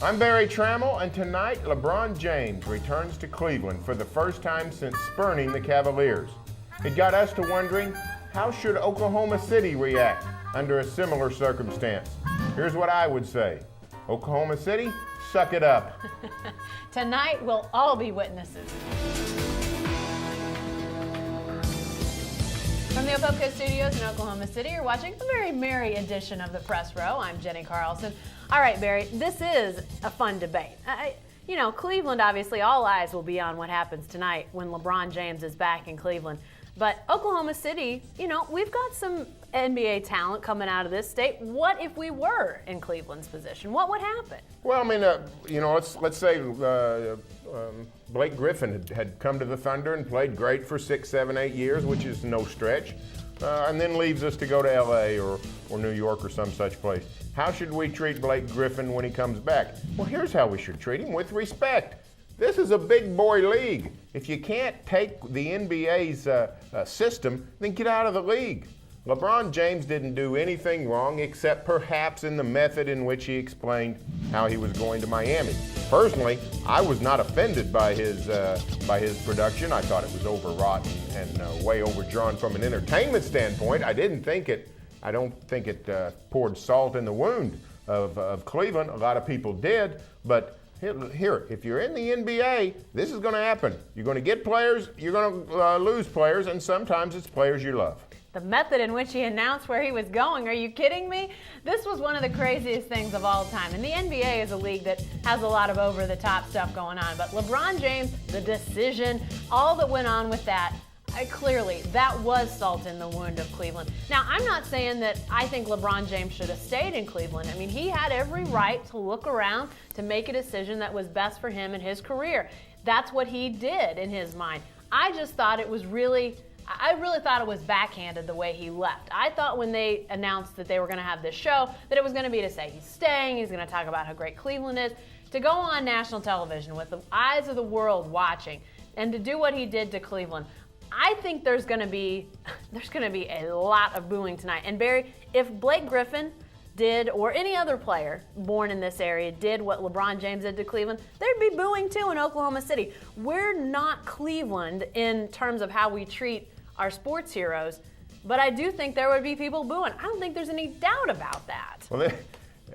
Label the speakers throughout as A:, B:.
A: I'm Barry Tramel, and tonight LeBron James returns to Cleveland for the first time since spurning the Cavaliers. It got us to wondering, how should Oklahoma City react under a similar circumstance? Here's what I would say. Oklahoma City, suck it up.
B: Tonight, we'll all be witnesses. From the OKC studios in Oklahoma City, you're watching a very merry edition of the Press Row. I'm Jenni Carlson. All right, Barry, this is a fun debate. Cleveland, obviously, all eyes will be on what happens tonight when LeBron James is back in Cleveland. But Oklahoma City, we've got some NBA talent coming out of this state. What if we were in Cleveland's position? What would happen?
A: Well, let's say Blake Griffin had come to the Thunder and played great for 6, 7, 8 years, which is no stretch, and then leaves us to go to LA or New York or some such place. How should we treat Blake Griffin when he comes back? Well, here's how we should treat him: with respect. This is a big boy league. If you can't take the NBA's system, then get out of the league. LeBron James didn't do anything wrong except perhaps in the method in which he explained how he was going to Miami. Personally, I was not offended by his production. I thought it was overwrought and way overdrawn from an entertainment standpoint. I don't think it poured salt in the wound of Cleveland. A lot of people did, but here, if you're in the NBA, this is going to happen. You're going to get players, you're going to lose players, and sometimes it's players you love.
B: The method in which he announced where he was going, are you kidding me? This was one of the craziest things of all time. And the NBA is a league that has a lot of over-the-top stuff going on. But LeBron James, the decision, all that went on with that, clearly, that was salt in the wound of Cleveland. Now, I'm not saying that I think LeBron James should have stayed in Cleveland. I mean, he had every right to look around to make a decision that was best for him and his career. That's what he did in his mind. I just thought it was I really thought it was backhanded the way he left. I thought when they announced that they were going to have this show that it was going to be to say he's staying, he's going to talk about how great Cleveland is, to go on national television with the eyes of the world watching, and to do what he did to Cleveland. I think there's going to be a lot of booing tonight. And Barry, if Blake Griffin did, or any other player born in this area did what LeBron James did to Cleveland, there'd be booing too in Oklahoma City. We're not Cleveland in terms of how we treat our sports heroes, but I do think there would be people booing. I don't think there's any doubt about that.
A: Well,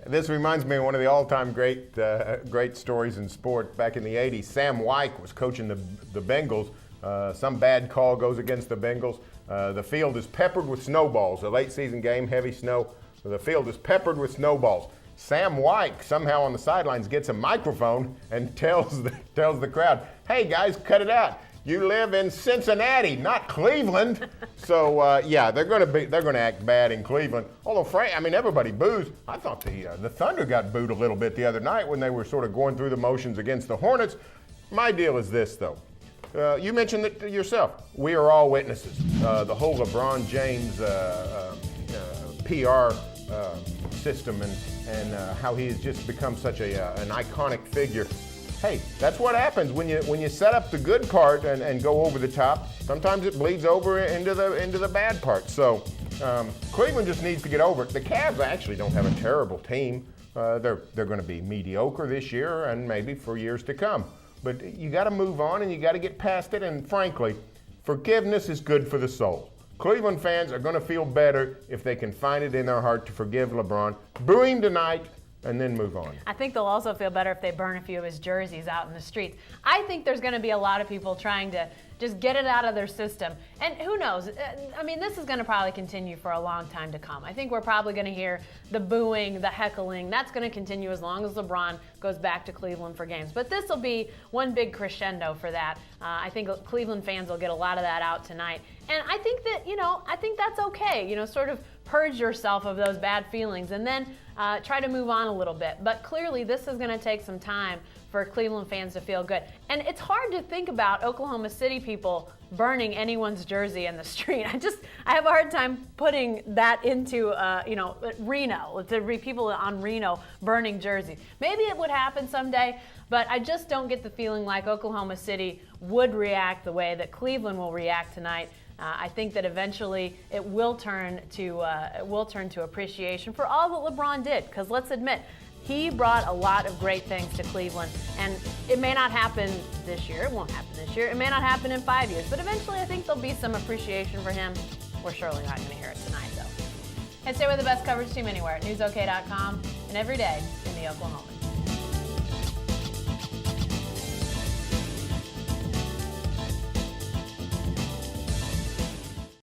A: this reminds me of one of the all-time great stories in sport. Back in the 80s, Sam Wyke was coaching the Bengals. Some bad call goes against the Bengals. The field is peppered with snowballs. A late season game, heavy snow. The field is peppered with snowballs. Sam Wyke somehow on the sidelines gets a microphone and tells the crowd, "Hey guys, cut it out. You live in Cincinnati, not Cleveland." So they're going to act bad in Cleveland. Although everybody boos. I thought the Thunder got booed a little bit the other night when they were sort of going through the motions against the Hornets. My deal is this though. You mentioned it yourself. We are all witnesses. The whole LeBron James PR system and how he has just become such an iconic figure. Hey, that's what happens when you set up the good part and go over the top. Sometimes it bleeds over into the bad part. So Cleveland just needs to get over it. The Cavs actually don't have a terrible team. They're going to be mediocre this year and maybe for years to come. But you got to move on and you got to get past it. And frankly, forgiveness is good for the soul. Cleveland fans are going to feel better if they can find it in their heart to forgive LeBron, boo him tonight, and then move on.
B: I think they'll also feel better if they burn a few of his jerseys out in the streets. I think there's going to be a lot of people trying to just get it out of their system. And who knows? This is going to probably continue for a long time to come. I think we're probably going to hear the booing, the heckling. That's going to continue as long as LeBron goes back to Cleveland for games. But this will be one big crescendo for that. I think Cleveland fans will get a lot of that out tonight. And I think that, I think that's okay. Sort of purge yourself of those bad feelings and then try to move on a little bit. But clearly this is going to take some time for Cleveland fans to feel good. And it's hard to think about Oklahoma City people burning anyone's jersey in the street. I have a hard time putting that into, Reno, people on Reno burning jerseys. Maybe it would happen someday, but I just don't get the feeling like Oklahoma City would react the way that Cleveland will react tonight. I think that eventually it will turn to appreciation for all that LeBron did. Because let's admit, He brought a lot of great things to Cleveland, and it may not happen this year. It won't happen this year. It may not happen in 5 years, but eventually I think there'll be some appreciation for him. We're surely not going to hear it tonight, though. And stay with the best coverage team anywhere at newsok.com and every day in the Oklahoman.